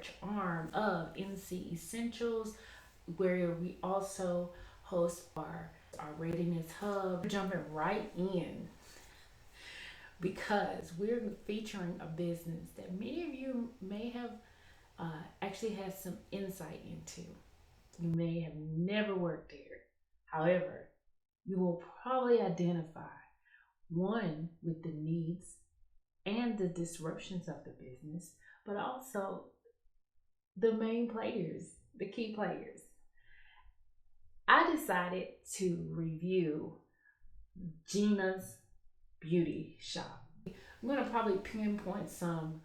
research arm of NC Essentials, where we also host our readiness hub. We're jumping right in because we're featuring a business that many of you may have actually had some insight into. You may have never worked there. However, you will probably identify one with the needs and the disruptions of the business, but also the main players, the key players. I decided to review Gina's beauty shop. I'm going to probably pinpoint some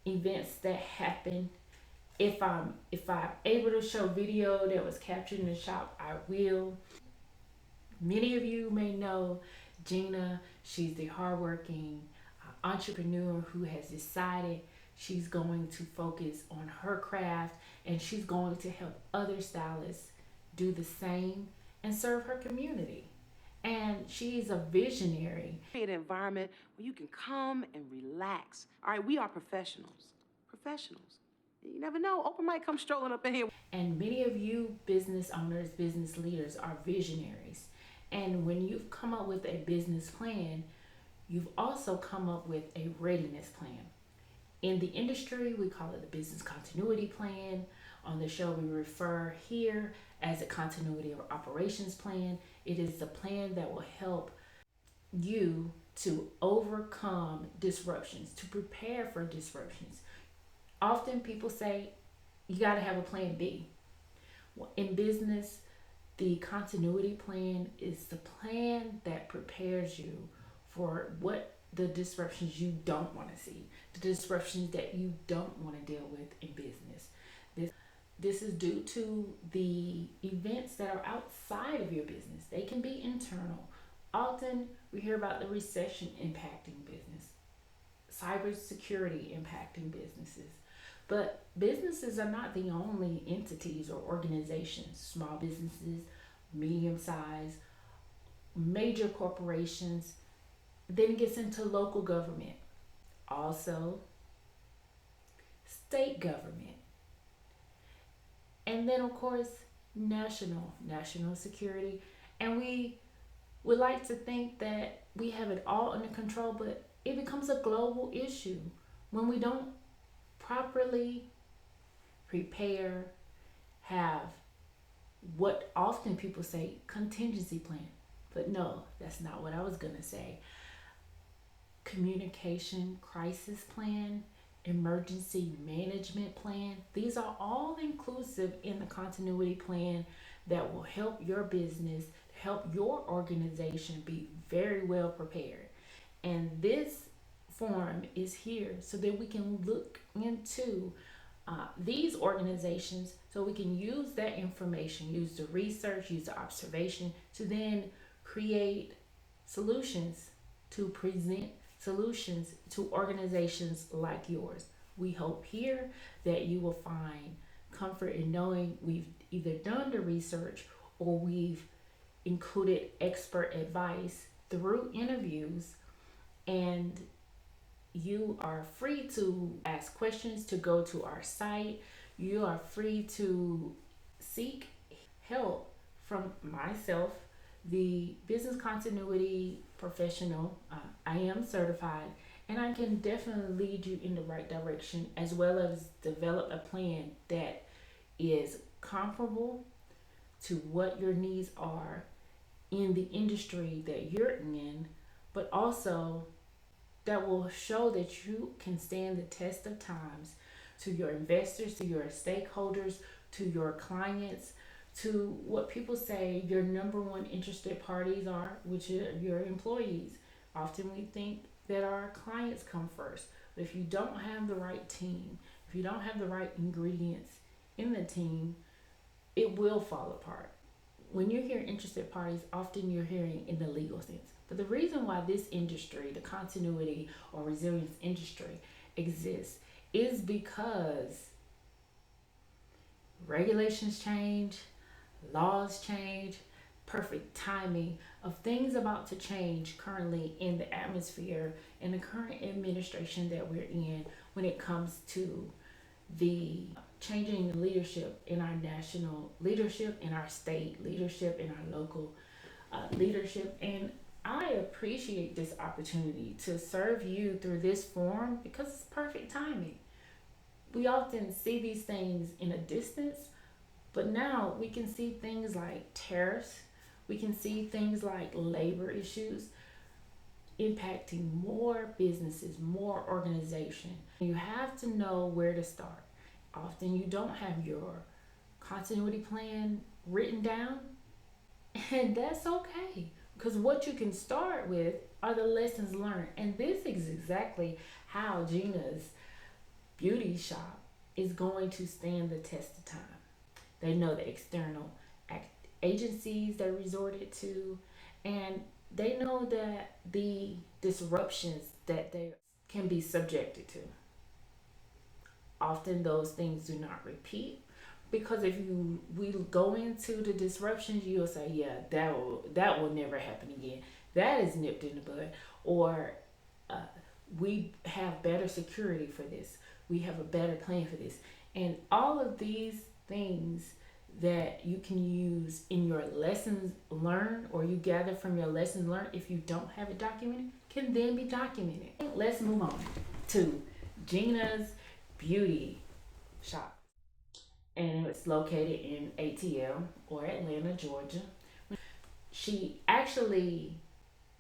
events that happened. If I'm able to show video that was captured in the shop, I will. Many of you may know Gina. She's the hardworking entrepreneur who has decided she's going to focus on her craft and she's going to help other stylists do the same and serve her community. And she's a visionary. Create an environment where you can come and relax. All right, we are professionals. Professionals. You never know. Oprah might come strolling up in here. And many of you business owners, business leaders are visionaries. And when you've come up with a business plan, you've also come up with a readiness plan. In the industry, we call it the business continuity plan. On the show, we refer here as a continuity of operations plan. It is the plan that will help you to overcome disruptions, to prepare for disruptions. Often people say you got to have a plan B. In business, the continuity plan is the plan that prepares you for what the disruptions you don't want to see, the disruptions that you don't want to deal with in business. This is due to the events that are outside of your business. They can be internal. Often we hear about the recession impacting business, cybersecurity impacting businesses. But businesses are not the only entities or organizations. Small businesses, medium size, major corporations. Then it gets into local government, also state government, and then of course national security. And we would like to think that we have it all under control, but it becomes a global issue when we don't properly prepare, have what often people say contingency plan. But no, that's not what I was going to say. Communication crisis plan, emergency management plan. These are all inclusive in the continuity plan that will help your business, help your organization be very well prepared. And this forum is here so that we can look into these organizations so we can use that information, use the research, use the observation to then create solutions, to present solutions to organizations like yours. We hope here that you will find comfort in knowing we've either done the research or we've included expert advice through interviews, and you are free to ask questions, to go to our site. You are free to seek help from myself, the business continuity professional. I am certified and I can definitely lead you in the right direction as well as develop a plan that is comparable to what your needs are in the industry that you're in, but also that will show that you can stand the test of times to your investors, to your stakeholders, to your clients, to what people say your number one interested parties are, which are your employees. Often we think that our clients come first, but if you don't have the right team, if you don't have the right ingredients in the team, it will fall apart. When you hear interested parties, often you're hearing in the legal sense. But the reason why this industry, the continuity or resilience industry, exists is because regulations change, laws change, perfect timing of things about to change currently in the atmosphere in the current administration that we're in when it comes to the changing leadership in our national leadership, in our state leadership, in our local leadership. And I appreciate this opportunity to serve you through this forum because it's perfect timing. We often see these things in a distance, but now we can see things like tariffs, we can see things like labor issues impacting more businesses, more organization. You have to know where to start. Often you don't have your continuity plan written down, and that's okay because what you can start with are the lessons learned. And this is exactly how Gina's beauty shop is going to stand the test of time. They know the external agencies they resorted to, and they know that the disruptions that they can be subjected to. Often those things do not repeat because if you we go into the disruptions, you'll say, "Yeah, that will never happen again. That is nipped in the bud," or uh, "We have better security for this. We have a better plan for this," and all of these things that you can use in your lessons learned or you gather from your lessons learned if you don't have it documented can then be documented. Let's move on to Gina's beauty shop, and it's located in ATL or Atlanta, Georgia. She actually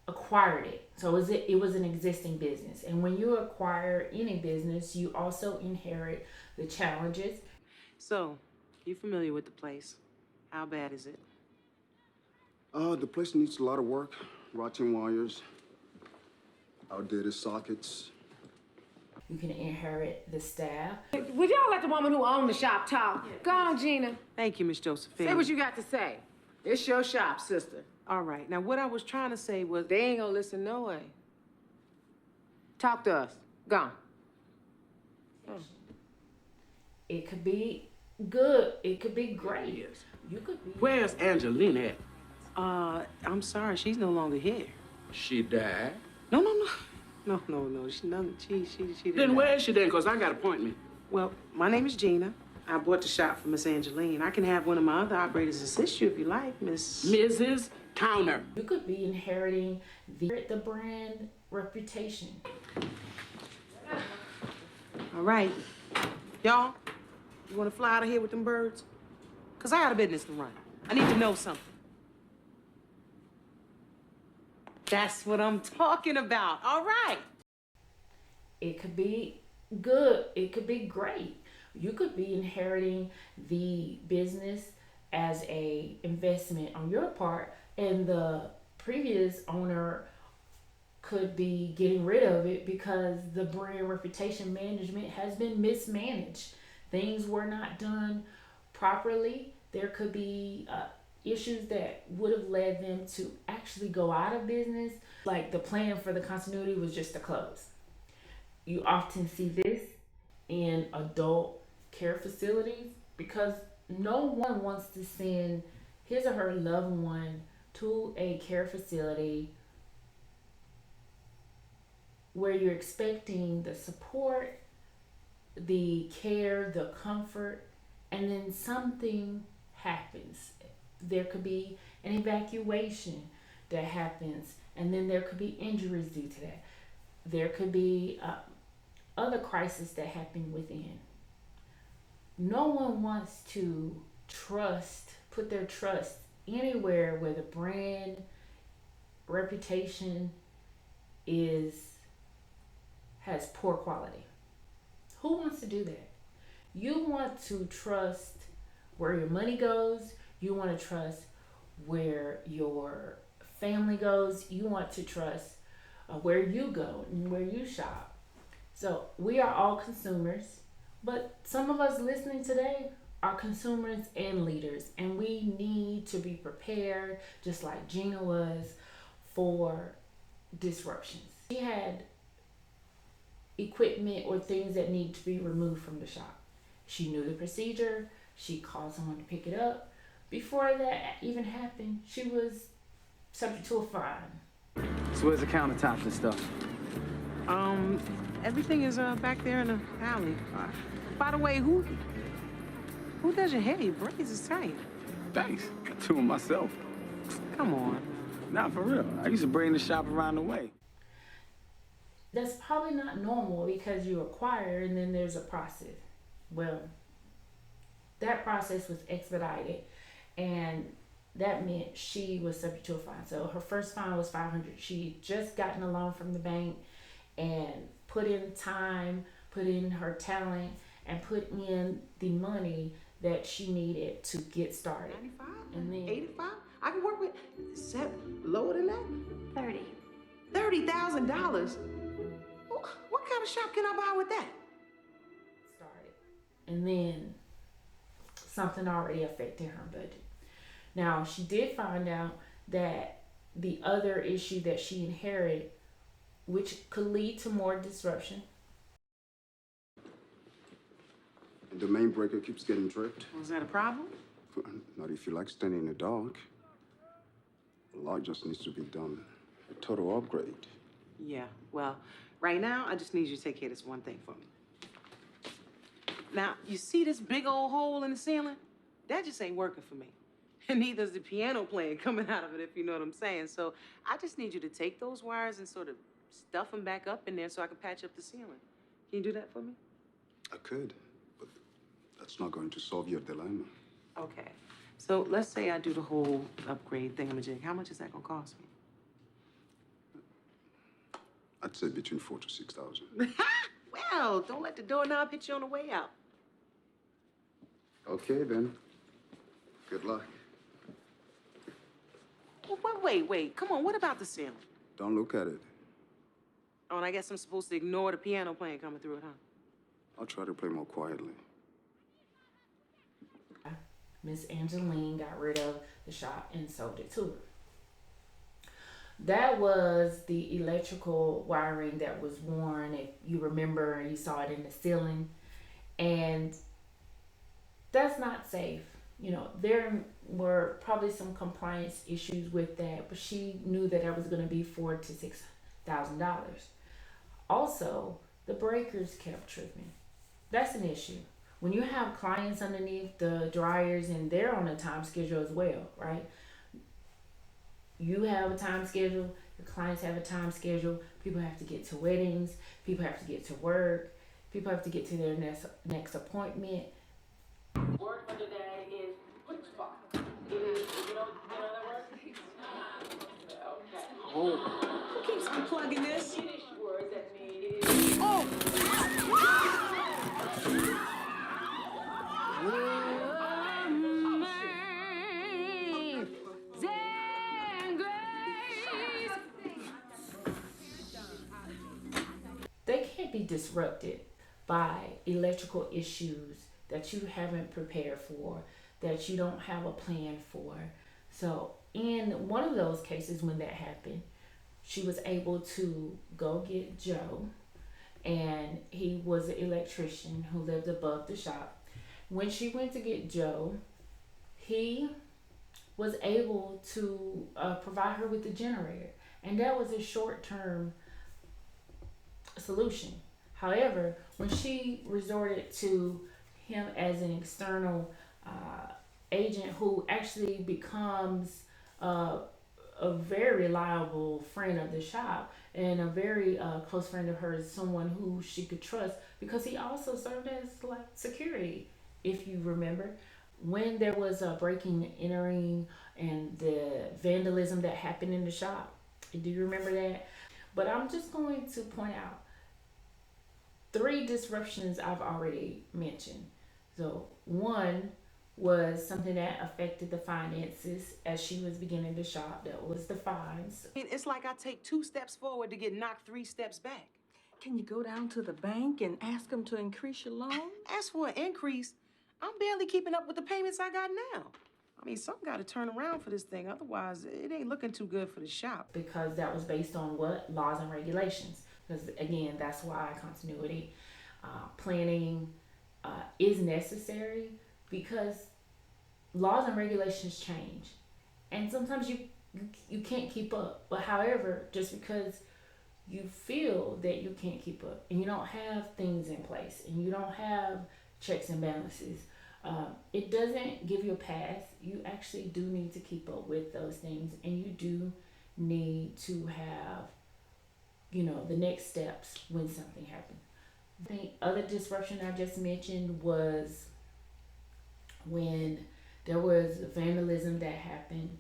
acquired it, so it was an existing business. And when you acquire any business, you also inherit the challenges. So, you familiar with the place? How bad is it? The place needs a lot of work. Rotting wires, outdated sockets. You can inherit the staff. Would y'all let the woman who owned the shop talk? Go on, Gina. Thank you, Miss Josephine. Say what you got to say. It's your shop, sister. All right. Now, what I was trying to say was... They ain't gonna listen no way. Talk to us. Go on. It could be good. It could be great. Yes. You could be. Where's Angelina at? I'm sorry. She's no longer here. She died. No. She didn't Then die. where is she then? Because I got an appointment. Well, my name is Gina. I bought the shop for Miss Angeline. I can have one of my other operators assist you if you like, Miss... Mrs. Towner. You could be inheriting the brand reputation. All right. Y'all, you want to fly out of here with them birds? Because I got a business to run. I need to know something. That's what I'm talking about. All right. It could be good. It could be great. You could be inheriting the business as a investment on your part, and the previous owner could be getting rid of it because the brand reputation management has been mismanaged. Things were not done properly. There could be issues that would have led them to actually go out of business. Like the plan for the continuity was just to close. You often see this in adult care facilities because no one wants to send his or her loved one to a care facility where you're expecting the support, the care, the comfort, and then something happens. There could be an evacuation that happens, and then there could be injuries due to that. There could be other crises that happen within. No one wants to put their trust anywhere where the brand reputation has poor quality. Who wants to do that? You want to trust where your money goes. You want to trust where your family goes. You want to trust where you go and where you shop. So we are all consumers, but some of us listening today are consumers and leaders, and we need to be prepared, just like Gina was, for disruptions. She had equipment or things that need to be removed from the shop. She knew the procedure. She called someone to pick it up. Before that even happened, she was subject to a fine. So where's the countertops and stuff? Everything is back there in the alley. By the way, who does your hair? Your braids is tight. Thanks. I do it myself. Come on. Not for real. I used to bring the shop around the way. That's probably not normal because you acquire and then there's a process. Well, that process was expedited, and that meant she was subject to a fine. So her first fine was $500. She just gotten a loan from the bank and put in time, put in her talent, and put in the money that she needed to get started. 95? And then 85? I can work with lower than that? 30. $30,000. What kind of shop can I buy with that? started. And then something already affected her budget. Now, she did find out that the other issue that she inherited, which could lead to more disruption. And the main breaker keeps getting tripped. Was that a problem? Not if you like standing in the dark. A lot just needs to be done. A total upgrade. Yeah, well, right now, I just need you to take care of this one thing for me. Now, you see this big old hole in the ceiling? That just ain't working for me. And neither's the piano playing coming out of it, if you know what I'm saying. So I just need you to take those wires and sort of stuff them back up in there so I can patch up the ceiling. Can you do that for me? I could, but that's not going to solve your dilemma. Okay. So let's say I do the whole upgrade thingamajig. How much is that gonna cost me? I'd say between 4,000 to 6,000. Well, don't let the doorknob hit you on the way out. Okay, then. Good luck. Well, wait. Come on, what about the ceiling? Don't look at it. Oh, and I guess I'm supposed to ignore the piano playing coming through it, huh? I'll try to play more quietly. Miss Angeline got rid of the shop and sold it to her. That was the electrical wiring that was worn. If you remember, you saw it in the ceiling. And that's not safe. You know, there were probably some compliance issues with that, but she knew that was going to be $4,000 to $6,000. Also, the breakers kept tripping. That's an issue. When you have clients underneath the dryers and they're on a time schedule as well, right? You have a time schedule, your clients have a time schedule, people have to get to weddings, people have to get to work, people have to get to their next appointment. Word for the day is push spot. You know that word? Okay. Oh, who keeps unplugging this? Yiddish words that mean they can't be disrupted by electrical issues that you haven't prepared for, that you don't have a plan for. So in one of those cases when that happened, she was able to go get Joe, and he was an electrician who lived above the shop. When she went to get Joe, he was able to provide her with the generator, and that was a short-term solution. However, when she resorted to him as an external agent who actually becomes a very reliable friend of the shop and a very close friend of hers, someone who she could trust, because he also served as like security, if you remember. When there was a breaking and entering and the vandalism that happened in the shop, do you remember that? But I'm just going to point out 3 disruptions I've already mentioned. So one was something that affected the finances as she was beginning to shop. That was the fines. It's like I take 2 steps forward to get knocked 3 steps back. Can you go down to the bank and ask them to increase your loan? As for an increase, I'm barely keeping up with the payments I got now. I mean, something got to turn around for this thing. Otherwise, it ain't looking too good for the shop. Because that was based on what? Laws and regulations. Because again, that's why continuity planning is necessary, because laws and regulations change. And sometimes you can't keep up. But however, just because you feel that you can't keep up and you don't have things in place and you don't have checks and balances. It doesn't give you a pass. You actually do need to keep up with those things, and you do need to have, the next steps when something happens. The other disruption I just mentioned was when there was vandalism that happened,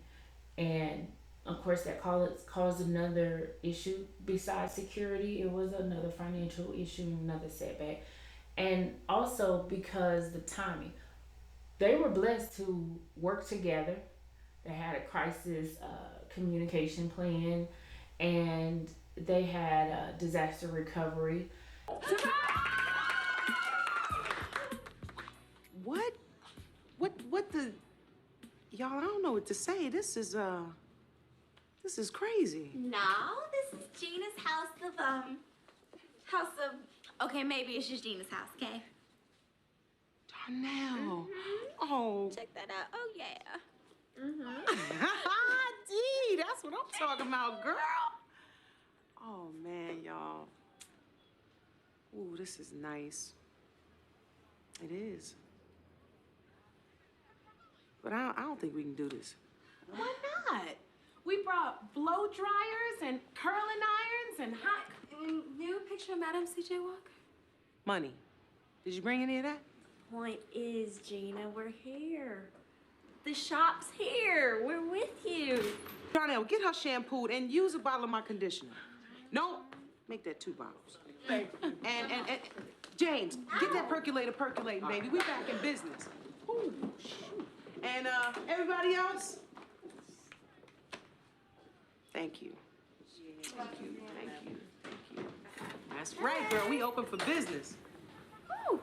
and of course that caused another issue besides security. It was another financial issue, another setback, and also because the timing. They were blessed to work together. They had a crisis communication plan, and they had disaster recovery. What? What the? Y'all, I don't know what to say. This is crazy. No, this is Gina's okay, maybe it's just Gina's house, okay? Darnell. Oh. Check that out. Oh, yeah. Dee, that's what I'm talking about, girl. Oh, man, y'all. Ooh, this is nice. It is. But I don't think we can do this. Why not? We brought blow dryers and curling irons and hot. New picture of Madam C.J. Walker? Money. Did you bring any of that? Point is, Gina, we're here. The shop's here. We're with you. Darnell, get her shampooed and use a bottle of my conditioner. No, make that 2 bottles. Thank you. And James, get that percolator percolating, baby. We back in business. Ooh, shoot. And everybody else? Thank you. Thank you. Thank you. Thank you. That's right, girl. We open for business. Ooh,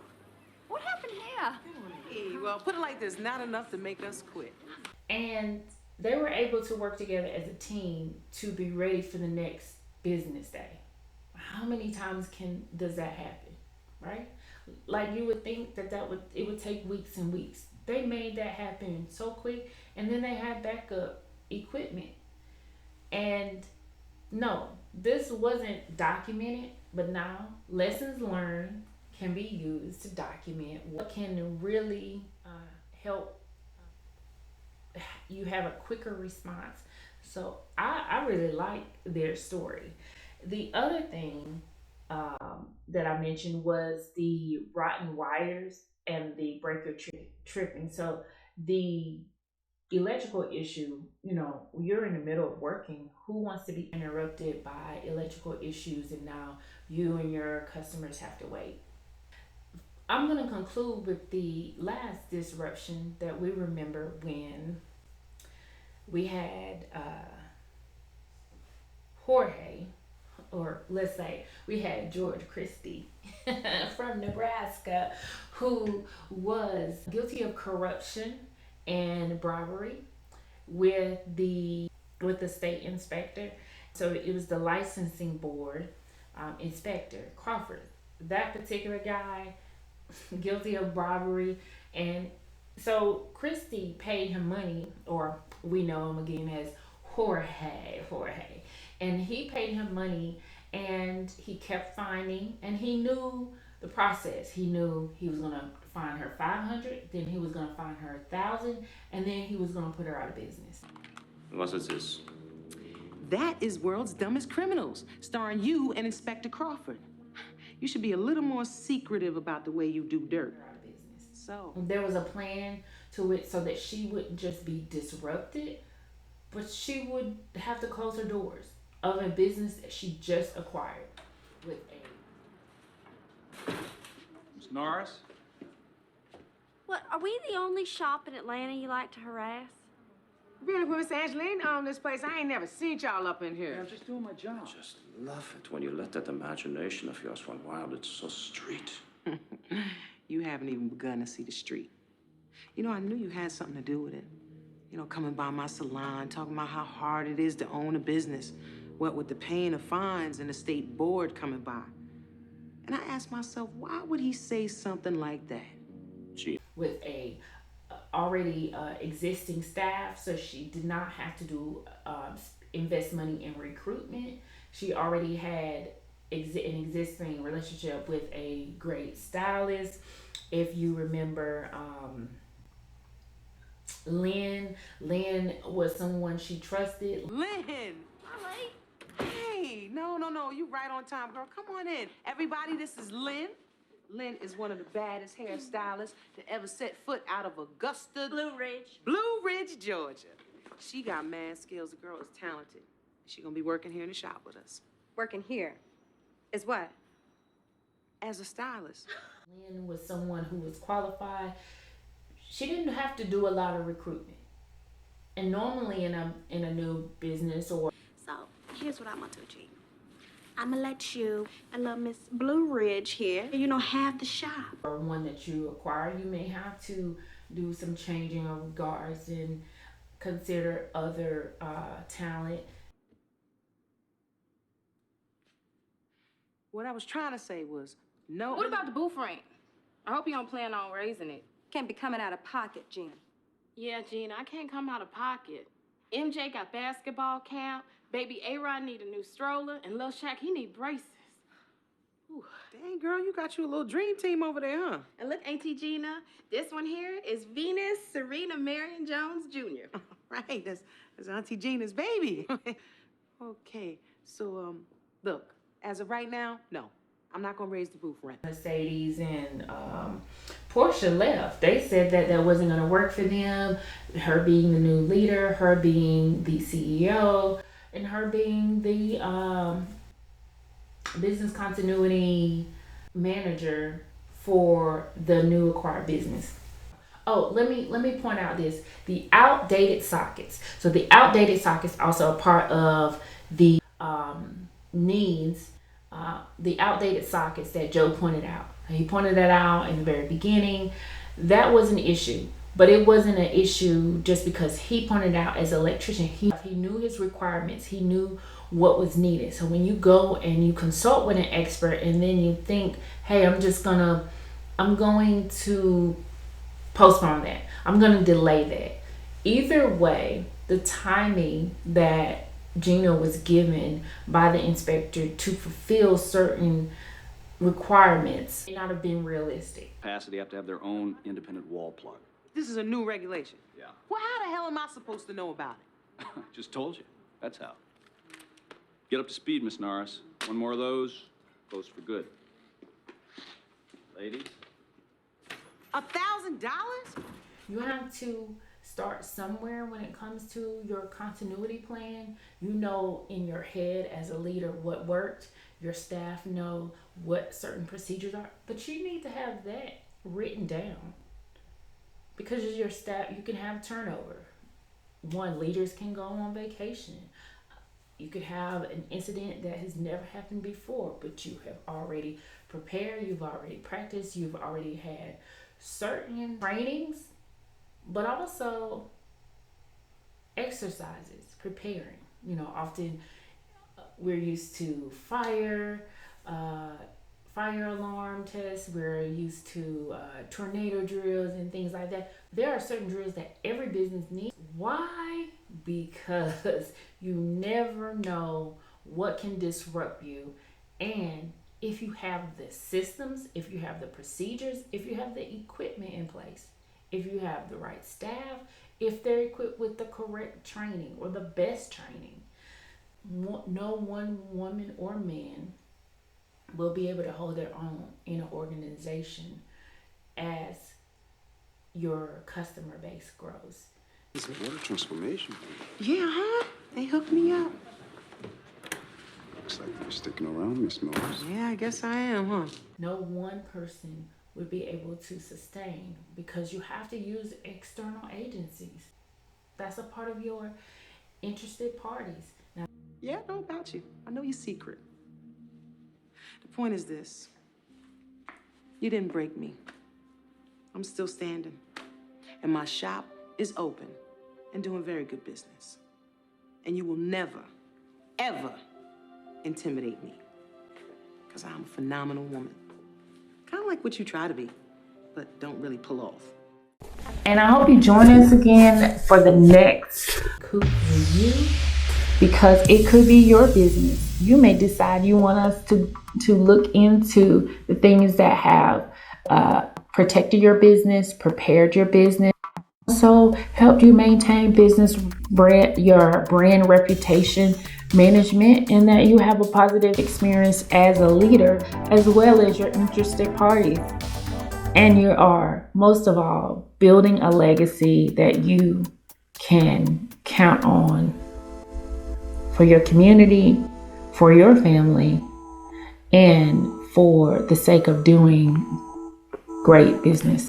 what happened here? Hey, well, put it like this, not enough to make us quit. And they were able to work together as a team to be ready for the next business day. How many times does that happen, right? Like you would think that it would take weeks and weeks. They made that happen so quick, and then they had backup equipment. And no, this wasn't documented, but now lessons learned can be used to document what can really help you have a quicker response. So I really like their story. The other thing that I mentioned was the rotten wires and the breaker tripping. So the electrical issue, you're in the middle of working. Who wants to be interrupted by electrical issues and now you and your customers have to wait? I'm going to conclude with the last disruption that we remember when we had Jorge, or let's say we had George Christie from Nebraska, who was guilty of corruption and bribery with the state inspector. So it was the licensing board inspector, Crawford. That particular guy, guilty of bribery. And so Christie paid him money, or we know him again as Jorge. And he paid him money, and he kept finding, and he knew the process. He knew he was going to fine her $500, then he was going to fine her $1,000, and then he was going to put her out of business. Was it this? That is World's Dumbest Criminals, starring you and Inspector Crawford. You should be a little more secretive about the way you do dirt. Out of business. So, There was a plan to it so that she wouldn't just be disrupted, but she would have to close her doors of a business that she just acquired with a. Miss Norris? What, are we the only shop in Atlanta you like to harass? Really, when Miss Angeline owned this place, I ain't never seen y'all up in here. I'm just doing my job. Just love it when you let that imagination of yours run wild. It's so street. you haven't even begun to see the street. I knew you had something to do with it. Coming by my salon, talking about how hard it is to own a business. What with the paying of fines and the state board coming by. And I asked myself, why would he say something like that? Gee. With a already existing staff, so she did not have to do invest money in recruitment. She already had an existing relationship with a great stylist. If you remember, Lynn was someone she trusted. Lynn! All right. Hey, no. You right on time, girl. Come on in. Everybody, this is Lynn. Lynn is one of the baddest hairstylists that ever set foot out of Augusta, Blue Ridge. Blue Ridge, Georgia. She got mad skills. The girl is talented. She gonna be working here in the shop with us. Working here is what? As a stylist. Lynn was someone who was qualified. She didn't have to do a lot of recruitment. And normally in a new business or So here's what I'm gonna do, Gina. I'm gonna let you and little Miss Blue Ridge here, have the shop. or one that you acquire, you may have to do some changing of regards and consider other talent. What I was trying to say was, no. What about the booth rent? I hope you don't plan on raising it. Can't be coming out of pocket, Gina. Yeah, Gina, I can't come out of pocket. MJ got basketball camp, baby A-Rod need a new stroller, and Lil Shaq, he need braces. Ooh. Dang, girl, you got you a little dream team over there, huh? And look, Auntie Gina, this one here is Venus Serena Marion Jones Jr. Right, that's Auntie Gina's baby. Okay, so, look, as of right now, no. I'm not gonna raise the booth rent. Mercedes and Portia left. They said that wasn't going to work for them. Her being the new leader, her being the CEO, and her being the business continuity manager for the new acquired business. Oh, let me point out this: the outdated sockets. So the outdated sockets also a part of the needs. The outdated sockets that Joe pointed out. He pointed that out in the very beginning. That was an issue, but it wasn't an issue just because he pointed out as an electrician. He knew his requirements. He knew what was needed. So when you go and you consult with an expert and then you think, hey, I'm going to postpone that. I'm going to delay that. Either way, the timing that Gina was given by the inspector to fulfill certain requirements may not have been realistic. Capacity have to have their own independent wall plug. This is a new regulation. Yeah. Well, how the hell am I supposed to know about it? Just told you. That's how. Get up to speed, Miss Norris. One more of those, goes for good. Ladies? $1,000? You have to start somewhere when it comes to your continuity plan. You know in your head as a leader what worked. Your staff know what certain procedures are. But you need to have that written down. Because as your staff, you can have turnover. One, leaders can go on vacation. You could have an incident that has never happened before, but you have already prepared, you've already practiced, you've already had certain trainings, but also exercises, preparing. Often we're used to fire alarm tests, we're used to tornado drills and things like that. There are certain drills that every business needs. Why? Because you never know what can disrupt you. And if you have the systems, if you have the procedures, if you have the equipment in place, if you have the right staff, if they're equipped with the correct training or the best training, no one woman or man will be able to hold their own in an organization as your customer base grows. What a transformation. Yeah, huh? They hooked me up. Looks like you're sticking around, Miss Norris. Yeah, I guess I am, huh? No one person would be able to sustain because you have to use external agencies. That's a part of your interested parties. Now, Yeah, I know about you. I know your secret. The point is this. You didn't break me. I'm still standing. And my shop is open and doing very good business. And you will never, ever intimidate me. Because I'm a phenomenal woman. Kind of like what you try to be, but don't really pull off. and I hope you join us again for the next COOP review, because it could be your business. You may decide you want us to look into the things that have protected your business, prepared your business, also helped you maintain your brand reputation management, and that you have a positive experience as a leader as well as your interested parties. And you are, most of all, building a legacy that you can count on for your community, for your family, and for the sake of doing great business.